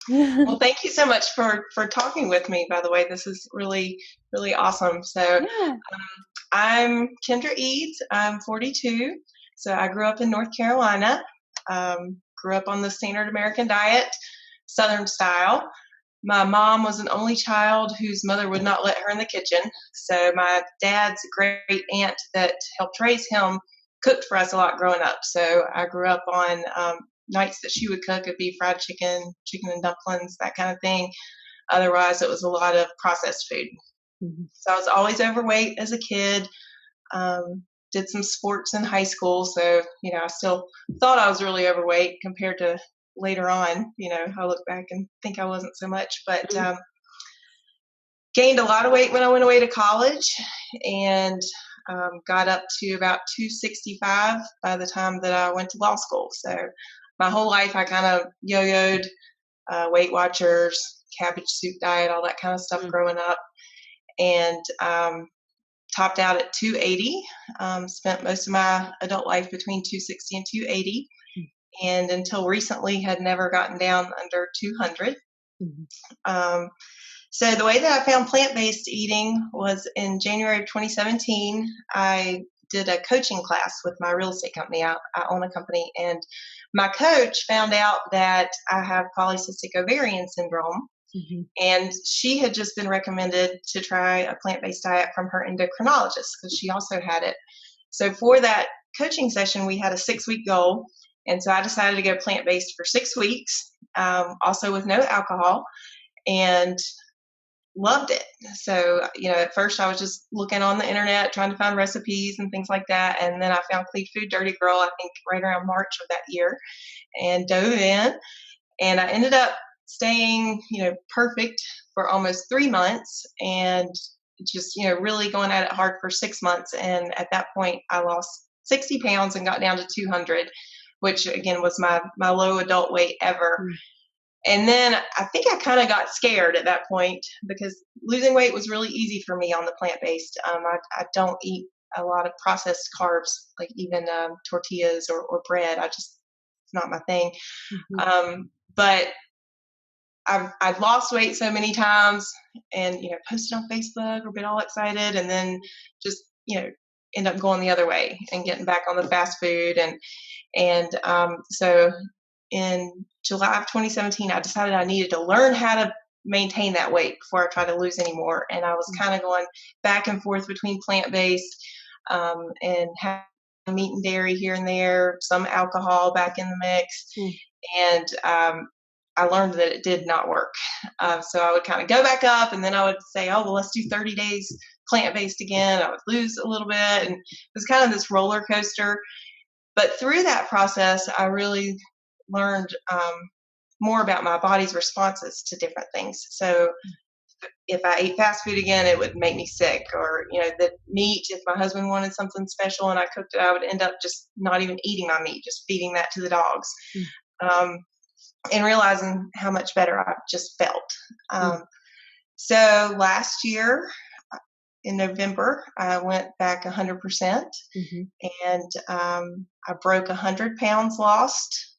Well, thank you so much for talking with me, by the way. This is really, really awesome. So Yeah. I'm Kendra Eades. I'm 42. So I grew up in North Carolina, grew up on the standard American diet, Southern style. My mom was an only child whose mother would not let her in the kitchen. So my dad's great aunt that helped raise him cooked for us a lot growing up. So I grew up on nights that she would cook. It'd be fried chicken, chicken and dumplings, that kind of thing. Otherwise, it was a lot of processed food. Mhm. So I was always overweight as a kid. Did some sports in high school, so I still thought I was really overweight compared to later on. I look back and think I wasn't so much, but gained a lot of weight when I went away to college, and got up to about 265 by the time that I went to law school. So my whole life I kind of yo-yoed, Weight Watchers, cabbage soup diet, all that kind of stuff growing up, and topped out at 280. Spent most of my adult life between 260 and 280, and until recently had never gotten down under 200. So the way that I found plant-based eating was in January of 2017. I did a coaching class with my real estate company. I own a company, and my coach found out that I have polycystic ovarian syndrome. And she had just been recommended to try a plant-based diet from her endocrinologist because she also had it. So for that coaching session, we had a 6-week goal. And so I decided to go plant-based for 6 weeks, also with no alcohol, and loved it. So, at first I was just looking on the internet, trying to find recipes and things like that. And then I found Clean Food Dirty Girl, I think right around March of that year, and dove in. And I ended up staying, perfect for almost 3 months, and just, really going at it hard for 6 months. And at that point, I lost 60 pounds and got down to 200, which again was my low adult weight ever. And then I think I kind of got scared at that point because losing weight was really easy for me on the plant-based. I don't eat a lot of processed carbs, like even tortillas or bread. It's not my thing. But I've lost weight so many times, and posted on Facebook or been all excited, and then just end up going the other way and getting back on the fast food, and so in July of 2017, I decided I needed to learn how to maintain that weight before I tried to lose any more. And I was kind of going back and forth between plant-based and having meat and dairy here and there, some alcohol back in the mix, and I learned that it did not work. So I would kind of go back up, and then I would say, oh, well, let's do 30 days plant-based again. I would lose a little bit, and it was kind of this roller coaster. But through that process, I really learned more about my body's responses to different things. So if I ate fast food again, it would make me sick. Or, the meat, if my husband wanted something special and I cooked it, I would end up just not even eating my meat, just feeding that to the dogs. And realizing how much better I just felt. So last year in November, I went back 100%, and I broke 100 pounds lost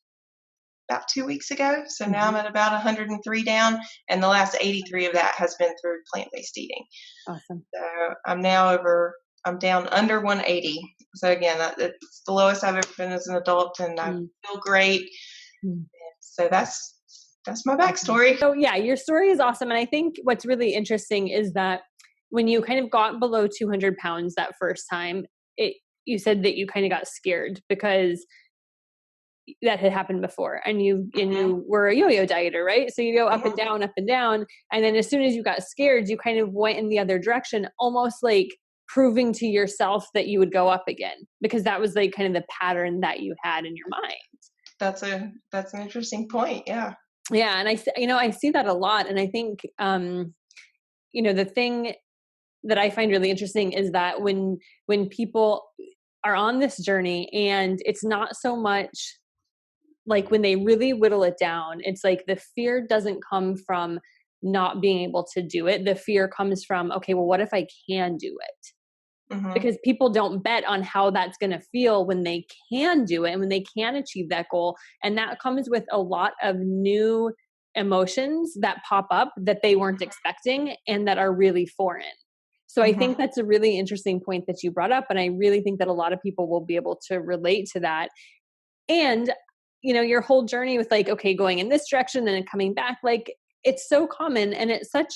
about 2 weeks ago. So now I'm at about 103 down, and the last 83 of that has been through plant-based eating. Awesome. So I'm down under 180. So again, it's the lowest I've ever been as an adult, and I feel great. So that's my backstory. So yeah, your story is awesome. And I think what's really interesting is that when you kind of got below 200 pounds that first time, you said that you kind of got scared because that had happened before, and you were a yo-yo dieter, right? So you go up and down, up and down. And then as soon as you got scared, you kind of went in the other direction, almost like proving to yourself that you would go up again, because that was like kind of the pattern that you had in your mind. That's an interesting point. Yeah. Yeah. And I see that a lot. And I think, the thing that I find really interesting is that when people are on this journey, and it's not so much like when they really whittle it down, it's like the fear doesn't come from not being able to do it. The fear comes from, okay, well, what if I can do it? Because people don't bet on how that's going to feel when they can do it and when they can achieve that goal. And that comes with a lot of new emotions that pop up that they weren't expecting and that are really foreign. So I think that's a really interesting point that you brought up. And I really think that a lot of people will be able to relate to that. And, you know, your whole journey with like, okay, going in this direction and then coming back, like it's so common and it's such,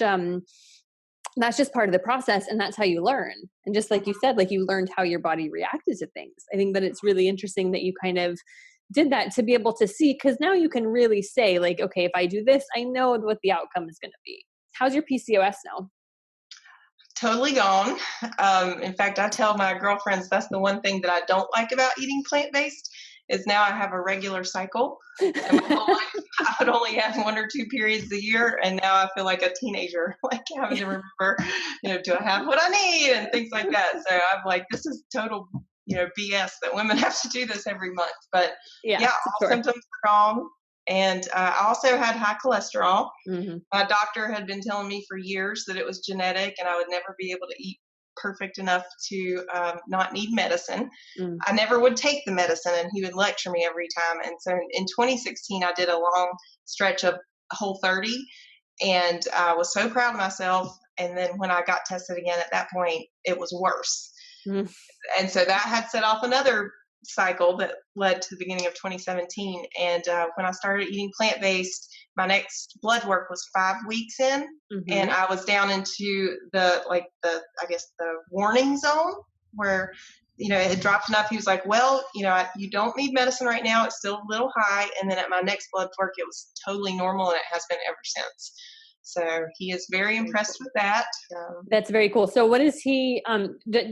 that's just part of the process. And that's how you learn. And just like you said, like you learned how your body reacted to things. I think that it's really interesting that you kind of did that to be able to see, because now you can really say like, okay, if I do this, I know what the outcome is going to be. How's your PCOS now? Totally gone. In fact, I tell my girlfriends that's the one thing that I don't like about eating plant-based is now I have a regular cycle. And my whole life, I would only have 1 or 2 periods a year, and now I feel like a teenager, like having to remember, you know, do I have what I need and things like that. So I'm like, this is total, you know, BS that women have to do this every month. But yeah all symptoms are gone. And I also had high cholesterol. My doctor had been telling me for years that it was genetic and I would never be able to eat perfect enough to not need medicine. I never would take the medicine, and he would lecture me every time. And so in 2016, I did a long stretch of Whole30, and I was so proud of myself. And then when I got tested again at that point, it was worse. And so that had set off another cycle that led to the beginning of 2017. And when I started eating plant-based, my next blood work was 5 weeks in, and I was down into the warning zone where, you know, it had dropped enough. He was like, well, you know, you don't need medicine right now. It's still a little high. And then at my next blood work, it was totally normal, and it has been ever since. So he is very impressed with that. That's very cool. So what is he,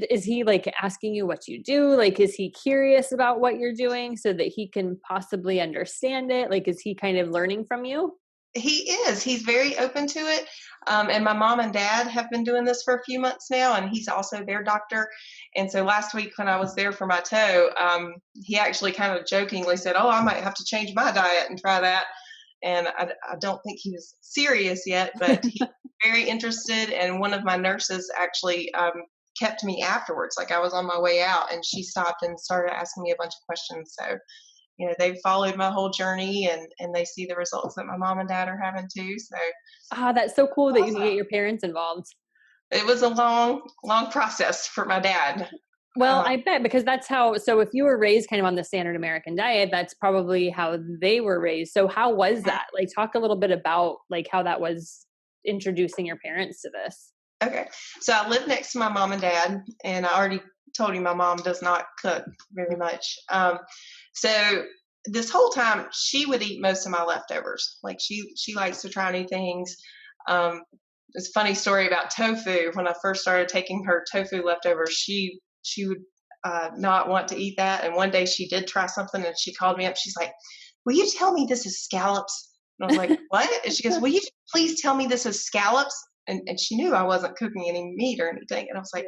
is he like asking you what you do? Like, is he curious about what you're doing so that he can possibly understand it? Like, is he kind of learning from you? He is. He's very open to it. And my mom and dad have been doing this for a few months now, and he's also their doctor. And so last week when I was there for my toe, he actually kind of jokingly said, oh, I might have to change my diet and try that. And I don't think he was serious yet, but he's very interested. And one of my nurses actually kept me afterwards. Like I was on my way out, and she stopped and started asking me a bunch of questions. So, you know, they've followed my whole journey, and they see the results that my mom and dad are having too. So, that's so cool that you can get your parents involved. It was a long process for my dad. Well, I bet, because that's how, so if you were raised kind of on the standard American diet, that's probably how they were raised. So how was that? Like, talk a little bit about like how that was introducing your parents to this. Okay. So I live next to my mom and dad, and I already told you my mom does not cook very much. So this whole time she would eat most of my leftovers. Like she likes to try new things. It's a funny story about tofu. When I first started taking her tofu leftovers, she would not want to eat that. And one day she did try something, and she called me up. She's like, will you tell me this is scallops? And I was like, what? And she goes, will you please tell me this is scallops? And she knew I wasn't cooking any meat or anything. And I was like,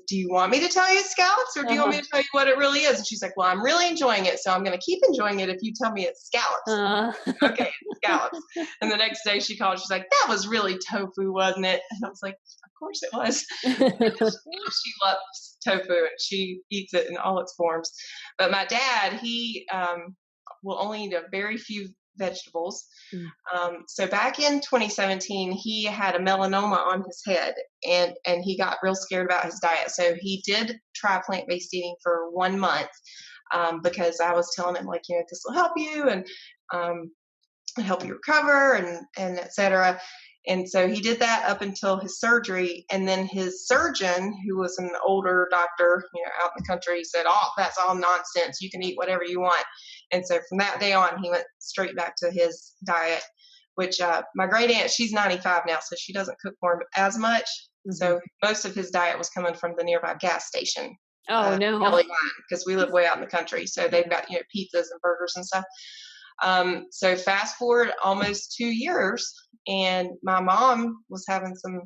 do you want me to tell you it's scallops, or do you want me to tell you what it really is? And she's like, well, I'm really enjoying it, so I'm going to keep enjoying it if you tell me it's scallops. Okay, it's scallops. And the next day she called. She's like, that was really tofu, wasn't it? And I was like, of course it was. She loves tofu, and she eats it in all its forms. But my dad, he will only eat a very few vegetables. So back in 2017, he had a melanoma on his head, and he got real scared about his diet. So he did try plant-based eating for 1 month, because I was telling him, like, you know, this will help you and help you recover and et cetera. And so he did that up until his surgery. And then his surgeon, who was an older doctor, you know, out in the country, said, oh, that's all nonsense. You can eat whatever you want. And so from that day on, he went straight back to his diet, which my great aunt, she's 95 now, so she doesn't cook for him as much. So most of his diet was coming from the nearby gas station. Oh, no. Because we live way out in the country. So they've got, you know, pizzas and burgers and stuff. So fast forward almost 2 years, and my mom was having some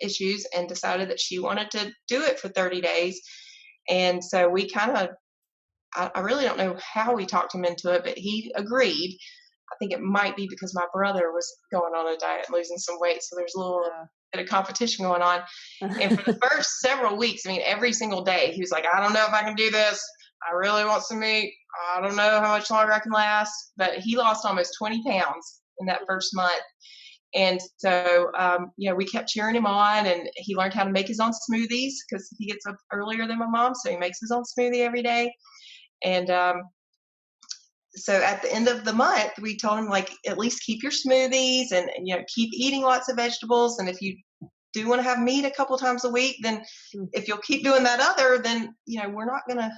issues and decided that she wanted to do it for 30 days. And so we kind of, I really don't know how we talked him into it, but he agreed. I think it might be because my brother was going on a diet and losing some weight. So there's a little bit of competition going on. And for the first several weeks, I mean, every single day, he was like, I don't know if I can do this. I really want some meat. I don't know how much longer I can last. But he lost almost 20 pounds in that first month. And so, we kept cheering him on, and he learned how to make his own smoothies because he gets up earlier than my mom. So he makes his own smoothie every day. And so at the end of the month, we told him, like, at least keep your smoothies and keep eating lots of vegetables. And if you do want to have meat a couple times a week, then if you'll keep doing that other, then, we're not going to,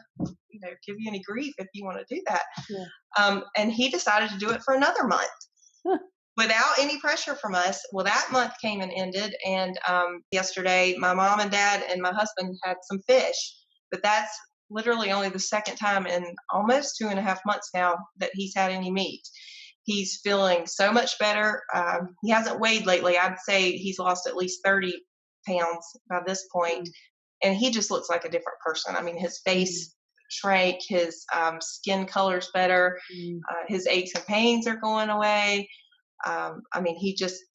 give you any grief if you want to do that. Yeah. And he decided to do it for another month. Huh. Without any pressure from us. Well, that month came and ended. And yesterday, my mom and dad and my husband had some fish. But that's literally only the second time in almost 2.5 months now that he's had any meat. He's feeling so much better. He hasn't weighed lately. I'd say he's lost at least 30 pounds by this point. And he just looks like a different person. I mean, his face shrank, his skin color's better, his aches and pains are going away.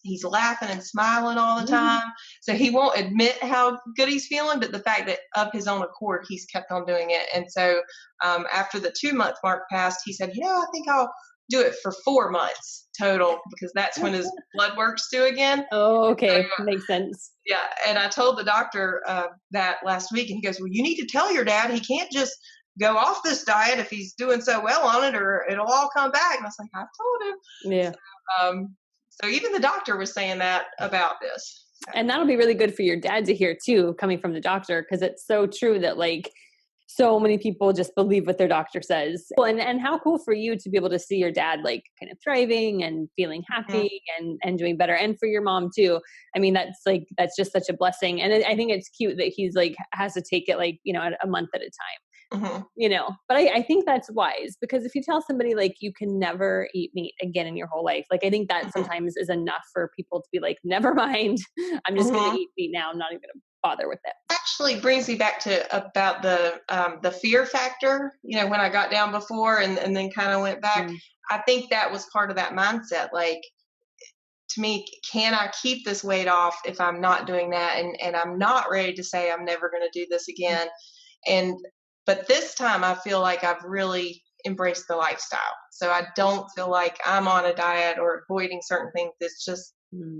He's laughing and smiling all the time. So he won't admit how good he's feeling, but the fact that of his own accord, he's kept on doing it. And so after the 2-month mark passed, he said, I think I'll do it for 4 months total, because that's when his blood works due again. Oh, okay. So, makes sense. Yeah. And I told the doctor that last week, and he goes, well, you need to tell your dad he can't just go off this diet if he's doing so well on it, or it'll all come back. And I was like, I've told him. Yeah. So even the doctor was saying that about this. And that'll be really good for your dad to hear too, coming from the doctor, because it's so true that so many people just believe what their doctor says. And how cool for you to be able to see your dad kind of thriving and feeling happy and doing better. And for your mom too. I mean, that's just such a blessing. And I think it's cute that he's has to take it a month at a time. But I think that's wise, because if you tell somebody you can never eat meat again in your whole life, I think that sometimes is enough for people to be never mind, I'm just going to eat meat now. I'm not even going to bother with it. Actually brings me back to about the fear factor, when I got down before and then kind of went back. I think that was part of that mindset. To me, can I keep this weight off if I'm not doing that? And I'm not ready to say I'm never going to do this again. But this time I feel like I've really embraced the lifestyle. So I don't feel like I'm on a diet or avoiding certain things. It's just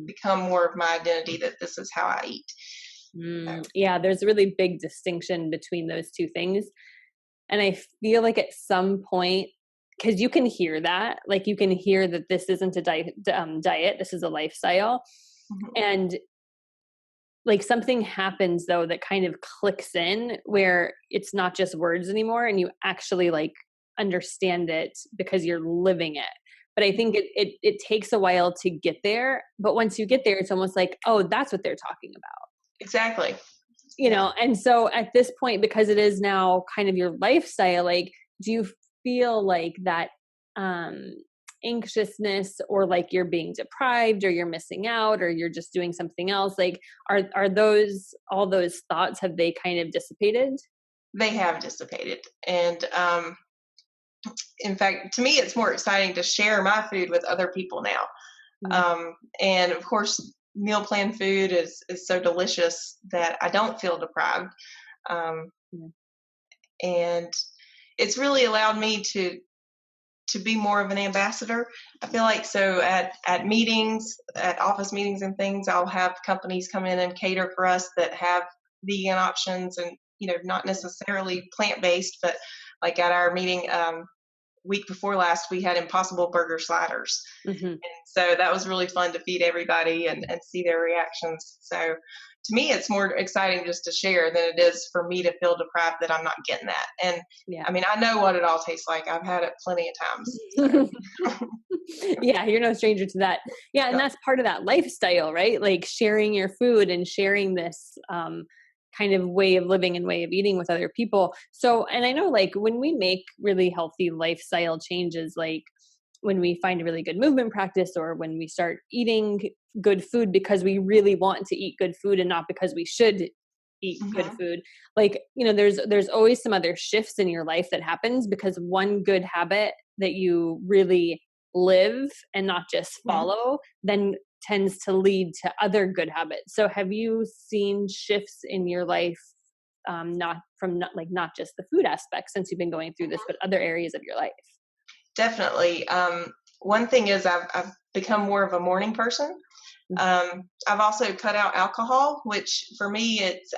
become more of my identity that this is how I eat. Yeah, there's a really big distinction between those two things. And I feel like at some point, because you can hear that, you can hear that this isn't a diet, this is a lifestyle. And something happens though that kind of clicks in, where it's not just words anymore, and you actually understand it because you're living it. But I think it takes a while to get there. But once you get there, it's almost oh, that's what they're talking about. Exactly. And so at this point, because it is now kind of your lifestyle, do you feel that anxiousness, or you're being deprived, or you're missing out, or you're just doing something else? Are all those thoughts, have they kind of dissipated? They have dissipated. And in fact, to me, it's more exciting to share my food with other people now. And of course, meal plan food is so delicious that I don't feel deprived. And it's really allowed me to be more of an ambassador. I feel so at meetings, at office meetings and things, I'll have companies come in and cater for us that have vegan options, and not necessarily plant-based, but at our meeting week before last, we had Impossible Burger sliders. And so that was really fun to feed everybody and see their reactions. So to me, it's more exciting just to share than it is for me to feel deprived that I'm not getting that. And I know what it all tastes like. I've had it plenty of times. So. Yeah, you're no stranger to that. Yeah, and that's part of that lifestyle, right? Sharing your food and sharing this kind of way of living and way of eating with other people. So, and I know when we make really healthy lifestyle changes, when we find a really good movement practice, or when we start eating good food because we really want to eat good food and not because we should eat good food, there's always some other shifts in your life that happens because one good habit that you really live and not just follow then tends to lead to other good habits. So have you seen shifts in your life, not just the food aspect since you've been going through this, but other areas of your life? Definitely. one thing is I've become more of a morning person. I've also cut out alcohol, which for me, it's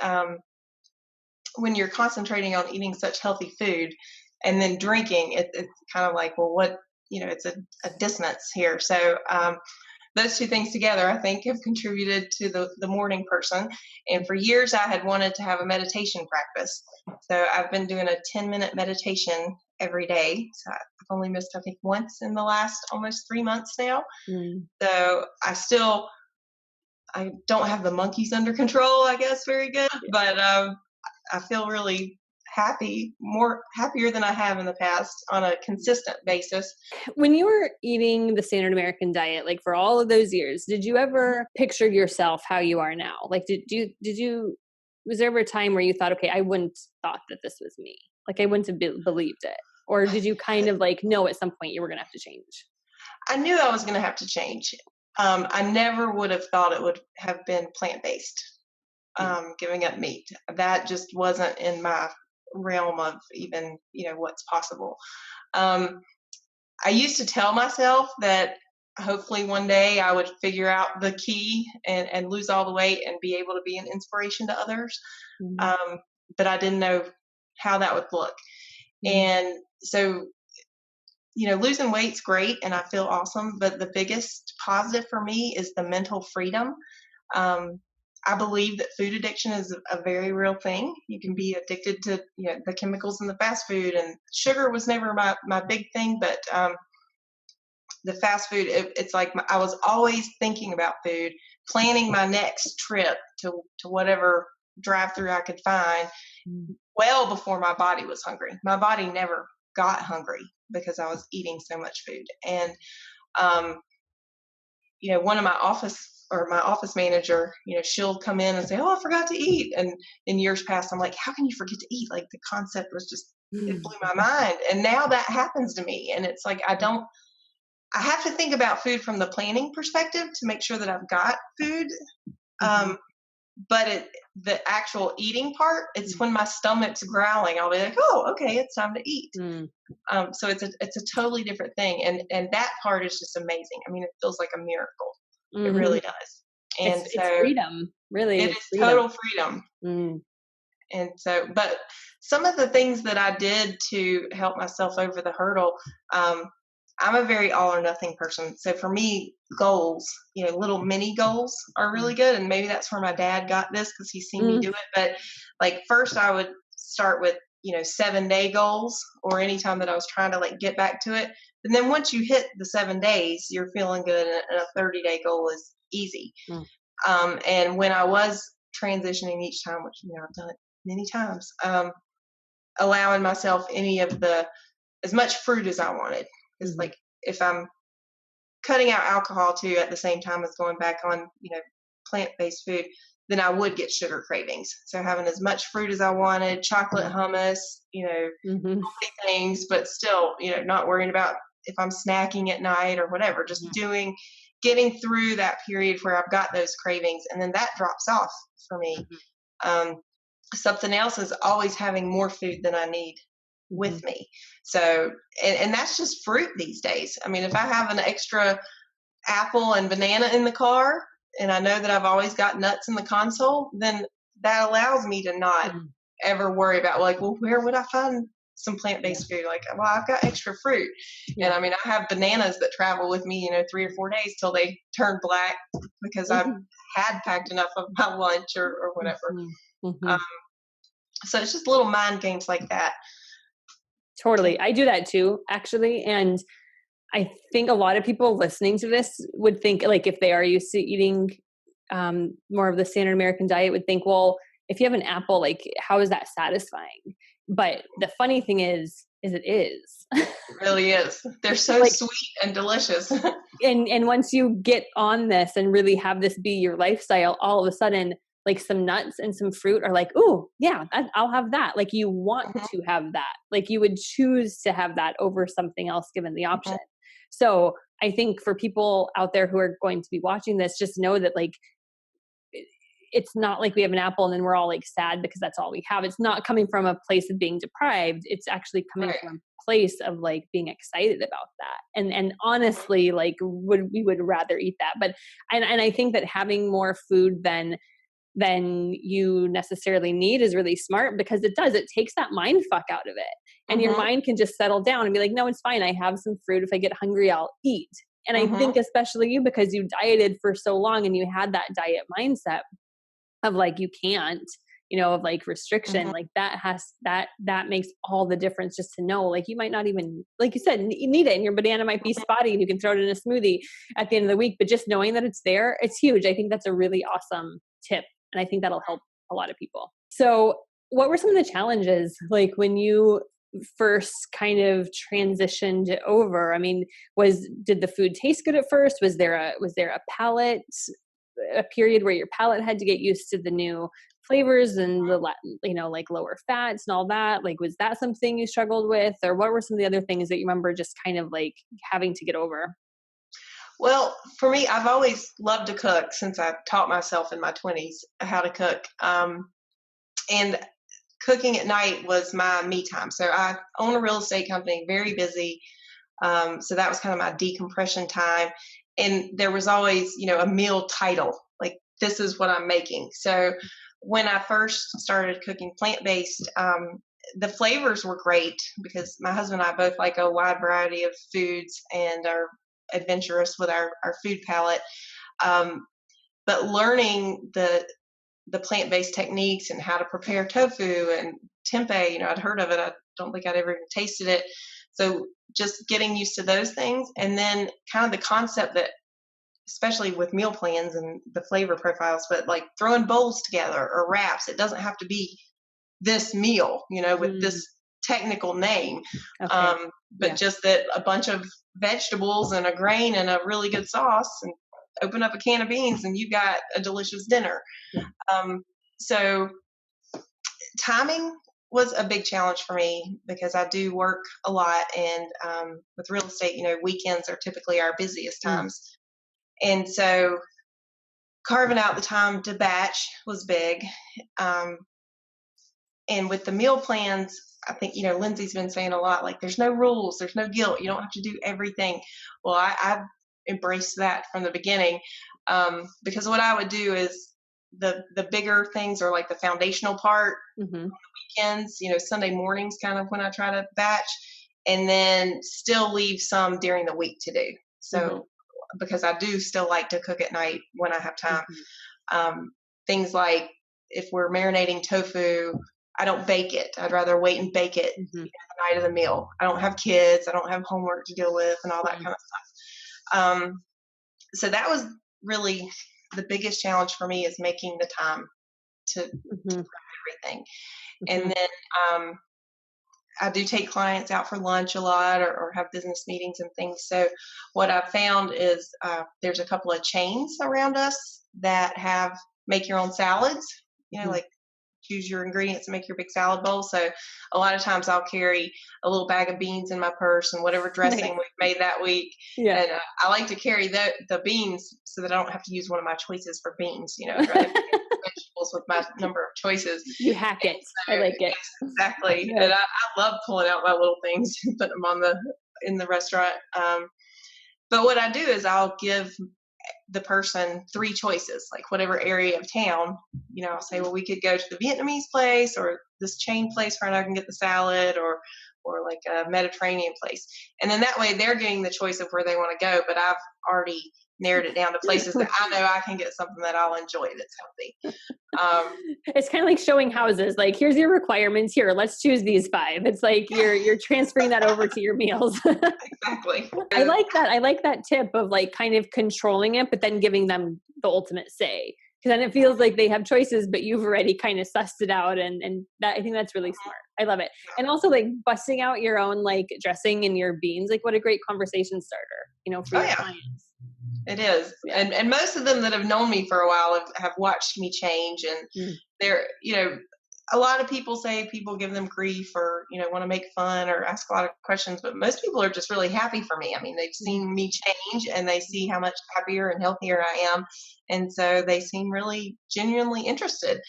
when you're concentrating on eating such healthy food and then drinking, it's kind of like, well, what, it's a dissonance here. So those two things together, I think, have contributed to the morning person. And for years, I had wanted to have a meditation practice. So I've been doing a 10-minute meditation every day. So I've only missed, I think, once in the last almost 3 months now. So I don't have the monkeys under control, I guess, very good. But I feel really happier than I have in the past on a consistent basis. When you were eating the standard American diet, like for all of those years, did you ever picture yourself how you are now? Like, was there ever a time where you thought, okay, I wouldn't thought that this was me? Like I wouldn't have believed it. Or did you kind of like know at some point you were going to have to change? I knew I was going to have to change. I never would have thought it would have been plant-based, giving up meat. That just wasn't in my realm of even, what's possible. I used to tell myself that hopefully one day I would figure out the key and lose all the weight and be able to be an inspiration to others. But I didn't know how that would look. And so, losing weight's great and I feel awesome, but the biggest positive for me is the mental freedom. I believe that food addiction is a very real thing. You can be addicted to the chemicals in the fast food, and sugar was never my big thing, but the fast food, it's like I was always thinking about food, planning my next trip to whatever drive-through I could find well before my body was hungry. My body never got hungry because I was eating so much food. And, one of my office manager, she'll come in and say, oh, I forgot to eat. And in years past, I'm like, how can you forget to eat? Like the concept was just, it blew my mind. And now that happens to me. And it's like, I have to think about food from the planning perspective to make sure that I've got food. But the actual eating part, it's when my stomach's growling, I'll be like, oh, okay, it's time to eat. So it's a totally different thing. And that part is just amazing. I mean, it feels like a miracle. It really does. And it's freedom, really. It is freedom. Total freedom. And so, but some of the things that I did to help myself over the hurdle, I'm a very all or nothing person. So for me, goals, little mini goals are really good. And maybe that's where my dad got this because he's seen me do it. But like first I would start with, 7-day goals or anytime that I was trying to like get back to it. And then once you hit the 7 days, you're feeling good. And a 30-day goal is easy. And when I was transitioning each time, which, I've done it many times, allowing myself as much fruit as I wanted. Because like if I'm cutting out alcohol too at the same time as going back on, plant-based food, then I would get sugar cravings. So having as much fruit as I wanted, chocolate hummus, things, but still, not worrying about if I'm snacking at night or whatever, just getting through that period where I've got those cravings, and then that drops off for me. Something else is always having more food than I need with me. So, and that's just fruit these days. I mean, if I have an extra apple and banana in the car and I know that I've always got nuts in the console, then that allows me to not ever worry about like, well, where would I find some plant-based food? Like, well, I've got extra fruit. And I mean, I have bananas that travel with me, 3 or 4 days till they turn black because I've had packed enough of my lunch or whatever. So it's just little mind games like that. Totally. I do that too, actually. And I think a lot of people listening to this would think, like, if they are used to eating more of the standard American diet, would think, well, if you have an apple, like, how is that satisfying? But the funny thing is it is. It really is. They're so like, sweet and delicious. and once you get on this and really have this be your lifestyle, all of a sudden, like some nuts and some fruit are like, oh yeah, I'll have that. Like you want to have that. Like you would choose to have that over something else given the option. So I think for people out there who are going to be watching this, just know that like it's not like we have an apple and then we're all like sad because that's all we have. It's not coming from a place of being deprived. It's actually coming from a place of like being excited about that. And honestly, like we would rather eat that. But, and I think that having more food than you necessarily need is really smart, because it takes that mind fuck out of it. And your mind can just settle down and be like, no, it's fine. I have some fruit. If I get hungry, I'll eat. And I think especially you, because you dieted for so long and you had that diet mindset of like, you can't, of like restriction, like that makes all the difference, just to know, like, you might not even, like you said, need it, and your banana might be spotty and you can throw it in a smoothie at the end of the week, but just knowing that it's there, it's huge. I think that's a really awesome tip. And I think that'll help a lot of people. So what were some of the challenges, like when you first kind of transitioned over? I mean, did the food taste good at first? Was there a period where your palate had to get used to the new flavors and the, like lower fats and all that? Like, was that something you struggled with, or what were some of the other things that you remember just kind of like having to get over? Well, for me, I've always loved to cook since I taught myself in my 20s how to cook. And cooking at night was my me time. So I own a real estate company, very busy. So that was kind of my decompression time. And there was always, a meal title, like, this is what I'm making. So when I first started cooking plant-based, the flavors were great because my husband and I both like a wide variety of foods and are adventurous with our food palette. But learning the plant-based techniques and how to prepare tofu and tempeh, I'd heard of it. I don't think I'd ever even tasted it. So just getting used to those things. And then kind of the concept that, especially with meal plans and the flavor profiles, but like throwing bowls together or wraps, it doesn't have to be this meal, with this technical name. Okay. But just that a bunch of vegetables and a grain and a really good sauce, and open up a can of beans and you got a delicious dinner. So timing was a big challenge for me because I do work a lot, and with real estate, weekends are typically our busiest times. And so carving out the time to batch was big. And with the meal plans, I think, Lindsay's been saying a lot, like, there's no rules, there's no guilt, you don't have to do everything. Well, I've embraced that from the beginning, because what I would do is the bigger things are like the foundational part on the weekends, Sunday mornings kind of when I try to batch, and then still leave some during the week to do. So because I do still like to cook at night when I have time. Things like if we're marinating tofu, I don't bake it. I'd rather wait and bake it the night of the meal. I don't have kids. I don't have homework to deal with and all that kind of stuff. So that was really the biggest challenge for me, is making the time to prep everything. And then I do take clients out for lunch a lot, or have business meetings and things. So what I've found is there's a couple of chains around us that have make your own salads, like choose your ingredients and make your big salad bowl. So a lot of times I'll carry a little bag of beans in my purse and whatever dressing we've made that week. And I like to carry the beans so that I don't have to use one of my choices for beans, rather than vegetables with my number of choices. You hack it. So, I like it. Yes, exactly. Yeah. And I love pulling out my little things and putting them in the restaurant. But what I do is I'll give the person 3 choices, like whatever area of town, I'll say, well, we could go to the Vietnamese place or this chain place where I can get the salad, or like a Mediterranean place. And then that way they're getting the choice of where they want to go, but I've already narrowed it down to places that I know I can get something that I'll enjoy that's healthy. It's kind of like showing houses, like, here's your requirements, here, let's choose these 5. It's like you're transferring that over to your meals. Exactly. I like that tip of like kind of controlling it, but then giving them the ultimate say, because then it feels like they have choices, but you've already kind of sussed it out. And that, I think that's really smart. I love it. And also like busting out your own like dressing and your beans, like what a great conversation starter, for your clients. It is. And most of them that have known me for a while have watched me change, and they're, a lot of people say people give them grief or, want to make fun or ask a lot of questions, but most people are just really happy for me. I mean, they've seen me change and they see how much happier and healthier I am. And so they seem really genuinely interested.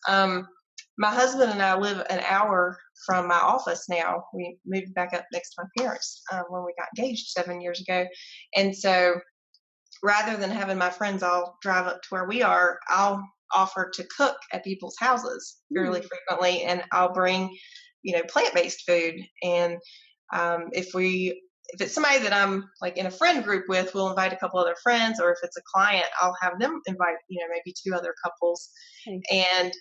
My husband and I live an hour from my office now. We moved back up next to my parents when we got engaged 7 years ago. And so rather than having my friends all drive up to where we are, I'll offer to cook at people's houses fairly frequently, and I'll bring, plant-based food. And if it's somebody that I'm like in a friend group with, we'll invite a couple other friends, or if it's a client, I'll have them invite, maybe 2 other couples. Okay. And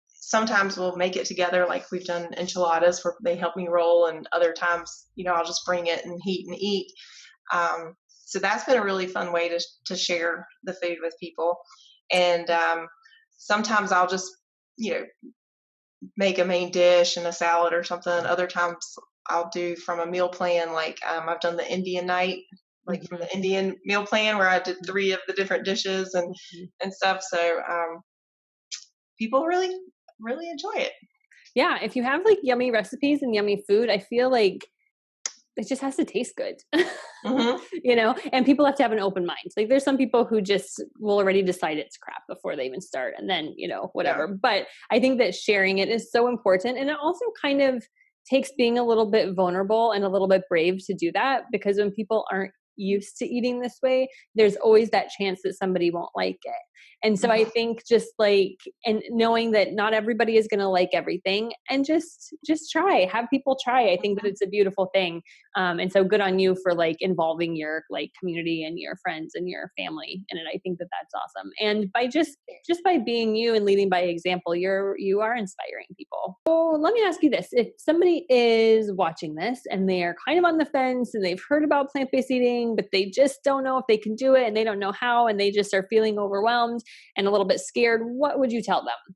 sometimes we'll make it together, like we've done enchiladas where they help me roll, and other times, I'll just bring it and heat and eat. So that's been a really fun way to share the food with people. And sometimes I'll just, make a main dish and a salad or something. Other times I'll do from a meal plan, like I've done the Indian night, like from the Indian meal plan where I did 3 of the different dishes and stuff. So people really, really enjoy it. Yeah, if you have like yummy recipes and yummy food, I feel like it just has to taste good. And people have to have an open mind. Like there's some people who just will already decide it's crap before they even start, and then, whatever. Yeah. But I think that sharing it is so important. And it also kind of takes being a little bit vulnerable and a little bit brave to do that, because when people aren't used to eating this way, there's always that chance that somebody won't like it. And so I think just like, and knowing that not everybody is going to like everything, and just try, have people try. I think that it's a beautiful thing. And so good on you for like involving your like community and your friends and your family in it. I think that that's awesome. And by just by being you and leading by example, you are inspiring people. So let me ask you this. If somebody is watching this and they're kind of on the fence and they've heard about plant-based eating, but they just don't know if they can do it and they don't know how, and they just are feeling overwhelmed and a little bit scared, what would you tell them?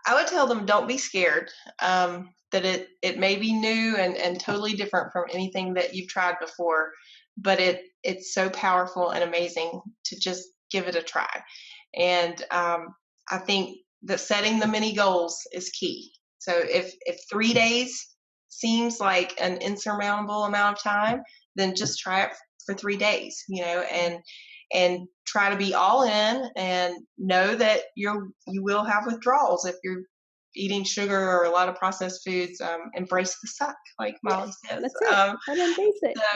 I would tell them don't be scared, that it may be new and totally different from anything that you've tried before, but it's so powerful and amazing to just give it a try. And I think that setting the mini goals is key. So if 3 days seems like an insurmountable amount of time, then just try it for 3 days, and try to be all in, and know that you will have withdrawals if you're eating sugar or a lot of processed foods. Embrace the suck, like Molly says. That's it.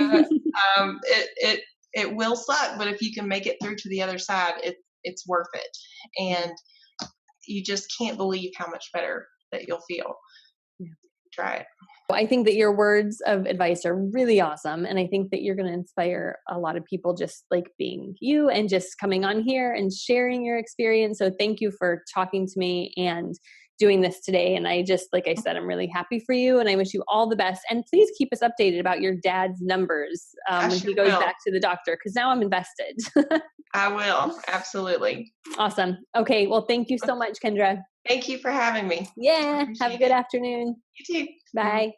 Embrace it. It will suck, but if you can make it through to the other side, it's worth it. And you just can't believe how much better that you'll feel. Yeah. Try it. I think that your words of advice are really awesome. And I think that you're going to inspire a lot of people just like being you and just coming on here and sharing your experience. So thank you for talking to me and doing this today. And I just, like I said, I'm really happy for you and I wish you all the best. And please keep us updated about your dad's numbers when he goes back to the doctor, because now I'm invested. I will. Absolutely. Awesome. Okay. Well, thank you so much, Kendra. Thank you for having me. Yeah. Have a good afternoon. You too. Bye. Bye.